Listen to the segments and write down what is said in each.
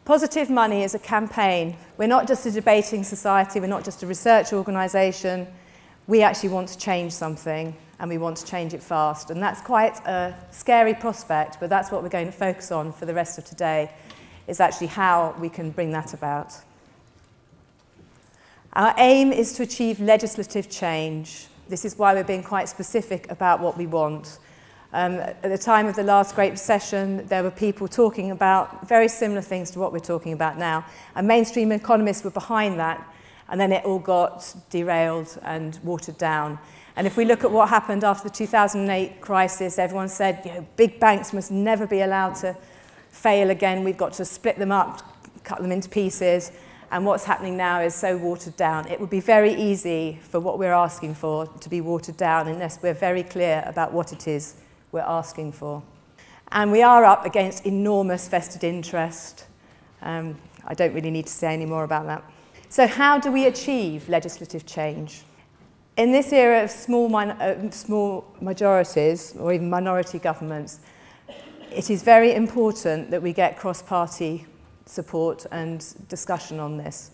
Positive Money is a campaign. We're not just a debating society, we're not just a research organisation. We actually want to change something, and we want to change it fast. And that's quite a scary prospect, but that's what we're going to focus on for the rest of today, is actually how we can bring that about. Our aim is to achieve legislative change. This is why we're being quite specific about what we want. At the time of the last Great Recession, there were people talking about very similar things to what we're talking about now. And mainstream economists were behind that, and then it all got derailed and watered down. And if we look at what happened after the 2008 crisis, everyone said, you know, big banks must never be allowed to fail again. We've got to split them up, cut them into pieces. And what's happening now is so watered down. It would be very easy for what we're asking for to be watered down unless we're very clear about what it is we're asking for. And we are up against enormous vested interest. I don't really need to say any more about that. So how do we achieve legislative change? In this era of small majorities, or even minority governments, it is very important that we get cross-party support and discussion on this.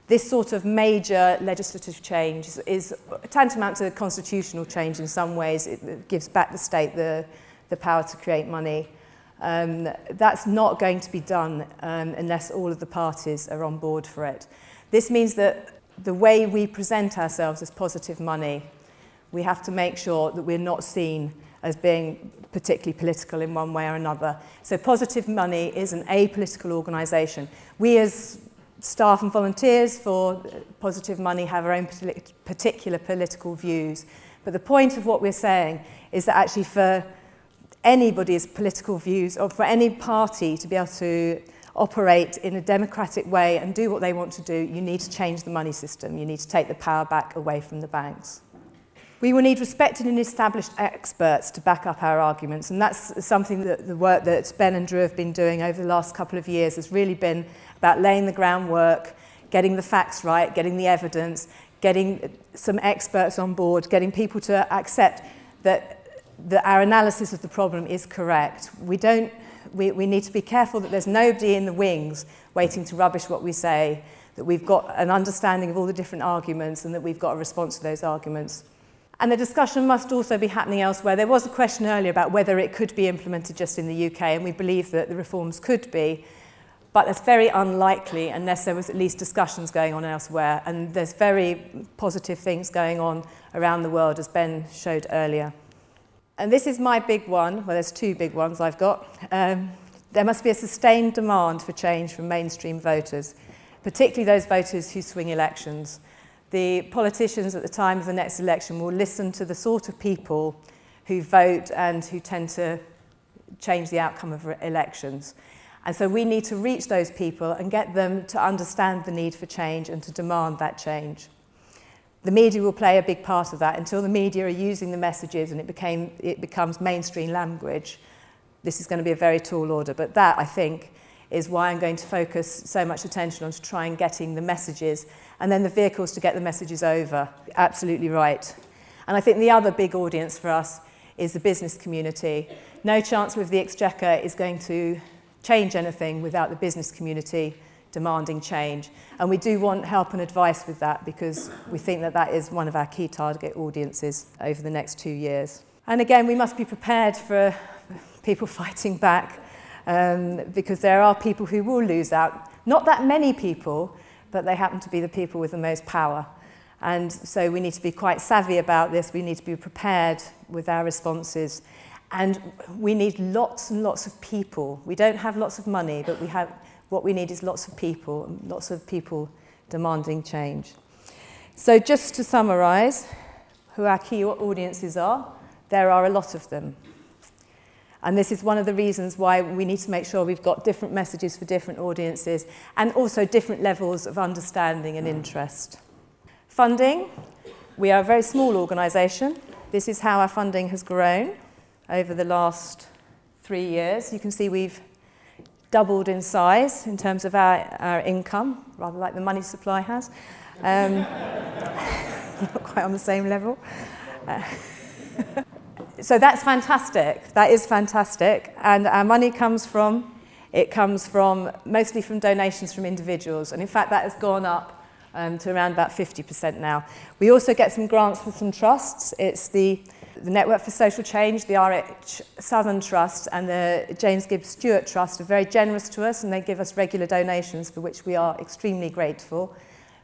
This sort of major legislative change is tantamount to constitutional change in some ways. It gives back the state the power to create money. That's not going to be done unless all of the parties are on board for it. This means that the way we present ourselves as Positive Money, we have to make sure that we're not seen as being particularly political in one way or another. So Positive Money is an apolitical organisation. We as staff and volunteers for Positive Money have our own particular political views. But the point of what we're saying is that actually for anybody's political views, or for any party to be able to operate in a democratic way and do what they want to do, you need to change the money system. You need to take the power back away from the banks. We will need respected and established experts to back up our arguments, and that's something that the work that Ben and Drew have been doing over the last couple of years has really been about laying the groundwork, getting the facts right, getting the evidence, getting some experts on board, getting people to accept that our analysis of the problem is correct. We need to be careful that there's nobody in the wings waiting to rubbish what we say, that we've got an understanding of all the different arguments and that we've got a response to those arguments. And the discussion must also be happening elsewhere. There was a question earlier about whether it could be implemented just in the UK, and we believe that the reforms could be, but that's very unlikely unless there was at least discussions going on elsewhere. And there's very positive things going on around the world, as Ben showed earlier. And this is my big one. Well, there's two big ones I've got. There must be a sustained demand for change from mainstream voters, particularly those voters who swing elections. The politicians at the time of the next election will listen to the sort of people who vote and who tend to change the outcome of elections. And so we need to reach those people and get them to understand the need for change and to demand that change. The media will play a big part of that. Until the media are using the messages and it becomes mainstream language, this is going to be a very tall order. But that, I think, is why I'm going to focus so much attention on to try and getting the messages and then the vehicles to get the messages over. Absolutely right. And I think the other big audience for us is the business community. No Chancellor of the Exchequer is going to change anything without the business community demanding change. And we do want help and advice with that because we think that that is one of our key target audiences over the next 2 years. And again, we must be prepared for people fighting back because there are people who will lose out. Not that many people, but they happen to be the people with the most power. And so we need to be quite savvy about this. We need to be prepared with our responses. And we need lots and lots of people. We don't have lots of money, but what we need is lots of people demanding change. So just to summarise who our key audiences are, there are a lot of them. And this is one of the reasons why we need to make sure we've got different messages for different audiences and also different levels of understanding and interest. Funding. We are a very small organisation. This is how our funding has grown over the last 3 years. You can see we've doubled in size in terms of our income, rather like the money supply has. Not quite on the same level. So that's fantastic. That is fantastic. And our money comes from It comes mostly from donations from individuals, and in fact that has gone up to around about 50% now. We also get some grants from some trusts. It's the Network for Social Change, the RH Southern Trust and the James Gibbs Stewart Trust are very generous to us, and they give us regular donations for which we are extremely grateful.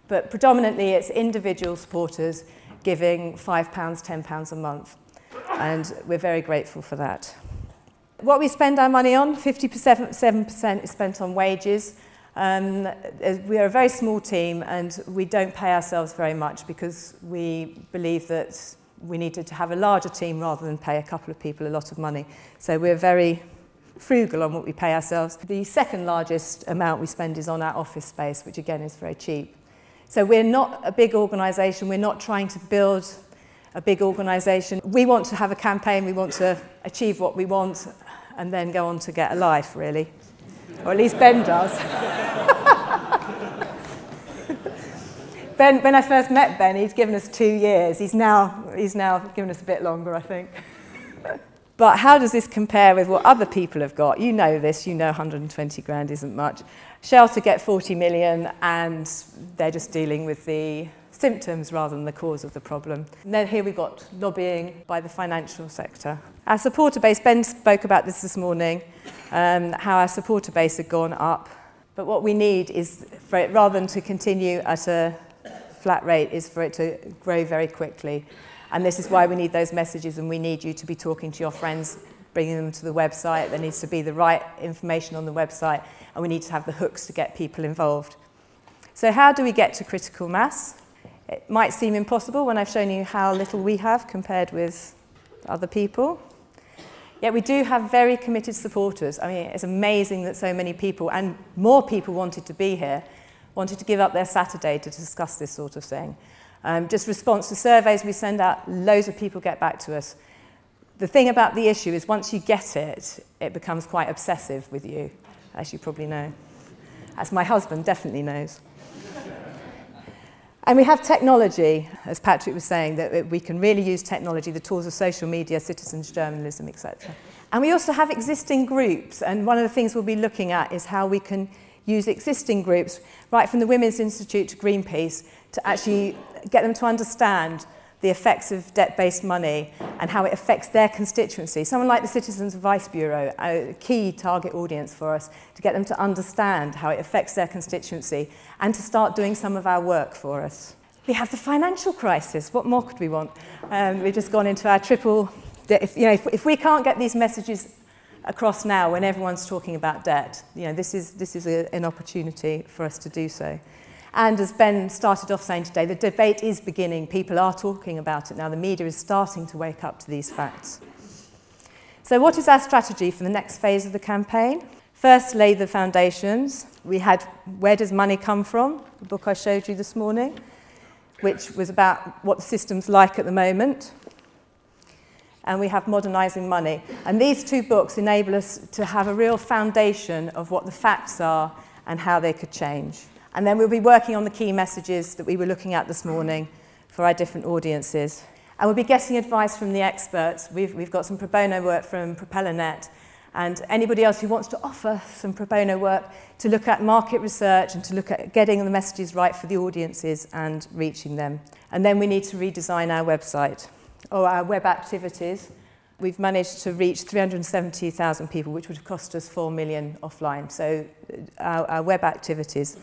But predominantly it's individual supporters giving £5, £10 a month, and we're very grateful for that. What we spend our money on, 57% is spent on wages. We are a very small team and we don't pay ourselves very much because we believe that we needed to have a larger team rather than pay a couple of people a lot of money. So we're very frugal on what we pay ourselves. The second largest amount we spend is on our office space, which again is very cheap. So we're not a big organisation, we're not trying to build a big organisation. We want to have a campaign, we want to achieve what we want and then go on to get a life, really. Or at least Ben does. Ben, when I first met Ben, he'd given us 2 years. He's now given us a bit longer, I think. But how does this compare with what other people have got? You know this, you know 120 grand isn't much. Shelter get 40 million and they're just dealing with the symptoms rather than the cause of the problem. And then here we've got lobbying by the financial sector. Our supporter base, Ben spoke about this morning, how our supporter base had gone up. But what we need is for it, rather than to continue at a flat rate, is for it to grow very quickly. And this is why we need those messages, and we need you to be talking to your friends, bringing them to the website. There needs to be the right information on the website, and we need to have the hooks to get people involved. So how do we get to critical mass? It might seem impossible when I've shown you how little we have compared with other people. Yet we do have very committed supporters. I mean, it's amazing that so many people, and more people wanted to be here, wanted to give up their Saturday to discuss this sort of thing. Just response to surveys we send out, loads of people get back to us. The thing about the issue is once you get it, it becomes quite obsessive with you, as you probably know. As my husband definitely knows. And we have technology, as Patrick was saying, that we can really use technology, the tools of social media, citizens journalism, etc. And we also have existing groups, and one of the things we'll be looking at is how we can use existing groups, right from the Women's Institute to Greenpeace, to actually get them to understand the effects of debt-based money and how it affects their constituency. Someone like the Citizens Advice Bureau, a key target audience for us, to get them to understand how it affects their constituency and to start doing some of our work for us. We have the financial crisis. What more could we want? We've just gone into our triple... If we can't get these messages across now when everyone's talking about debt, this is an opportunity for us to do so. And as Ben started off saying today, the debate is beginning. People are talking about it now. The media is starting to wake up to these facts. So what is our strategy for the next phase of the campaign? First, lay the foundations. We had Where Does Money Come From? The book I showed you this morning, which was about what the system's like at the moment. And we have Modernising Money. And these two books enable us to have a real foundation of what the facts are and how they could change. And then we'll be working on the key messages that we were looking at this morning for our different audiences. And we'll be getting advice from the experts. We've got some pro bono work from PropellerNet, and anybody else who wants to offer some pro bono work to look at market research and to look at getting the messages right for the audiences and reaching them. And then we need to redesign our website, or our web activities. We've managed to reach 370,000 people, which would have cost us 4 million offline. So our web activities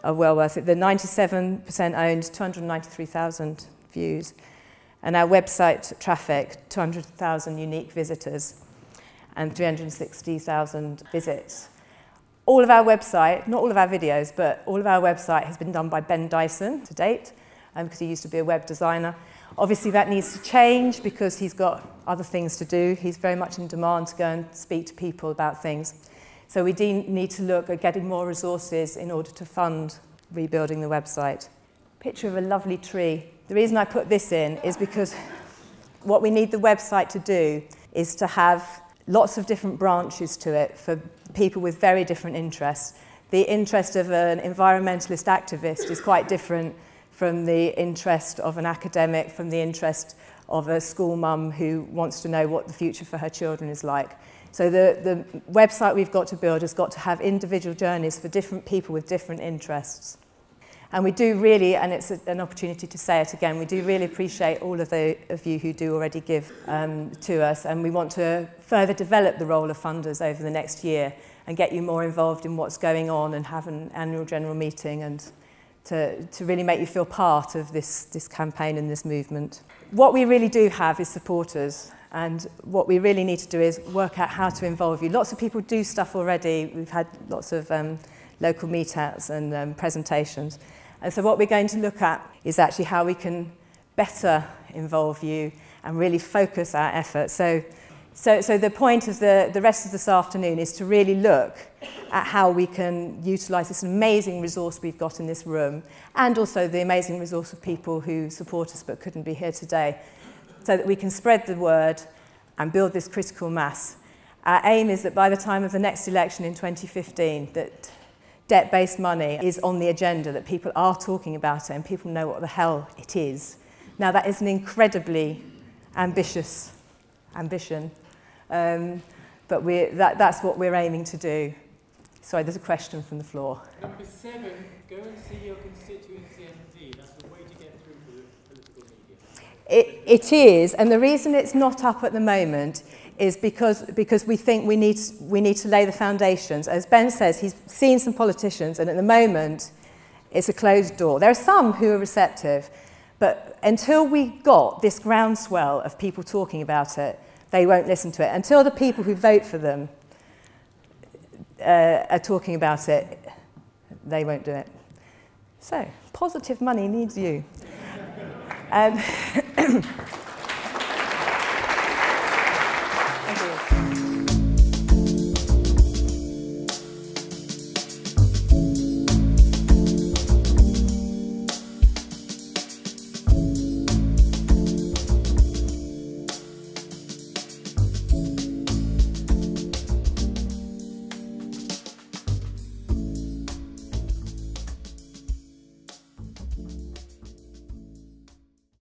are well worth it. They're 97% owned, 293,000 views. And our website traffic, 200,000 unique visitors and 360,000 visits. All of our website, not all of our videos, but all of our website has been done by Ben Dyson to date, because he used to be a web designer. Obviously that needs to change because he's got other things to do. He's very much in demand to go and speak to people about things. So we do need to look at getting more resources in order to fund rebuilding the website. Picture of a lovely tree. The reason I put this in is because what we need the website to do is to have lots of different branches to it for people with very different interests. The interest of an environmentalist activist is quite different from the interest of an academic, from the interest of a school mum who wants to know what the future for her children is like. So the website we've got to build has got to have individual journeys for different people with different interests. And we do really, and it's an opportunity to say it again, we do really appreciate all of you who do already give to us, and we want to further develop the role of funders over the next year and get you more involved in what's going on and have an annual general meeting and to really make you feel part of this campaign and this movement. What we really do have is supporters, and what we really need to do is work out how to involve you. Lots of people do stuff already. We've had lots of local meetouts and presentations. And so what we're going to look at is actually how we can better involve you and really focus our efforts. So the point of the rest of this afternoon is to really look at how we can utilise this amazing resource we've got in this room, and also the amazing resource of people who support us but couldn't be here today, so that we can spread the word and build this critical mass. Our aim is that by the time of the next election in 2015, that debt-based money is on the agenda, that people are talking about it and people know what the hell it is. Now, that is an incredibly ambitious ambition, but that's what we're aiming to do. Sorry, there's a question from the floor. Number 7, go and see your constituency MP. That's the way to get through to the political media. It is, and the reason it's not up at the moment is because we think we need to lay the foundations. As Ben says, he's seen some politicians, and at the moment, it's a closed door. There are some who are receptive, but until we got this groundswell of people talking about it, they won't listen to it. Until the people who vote for them are talking about it, they won't do it. So, positive money needs you. Thank you.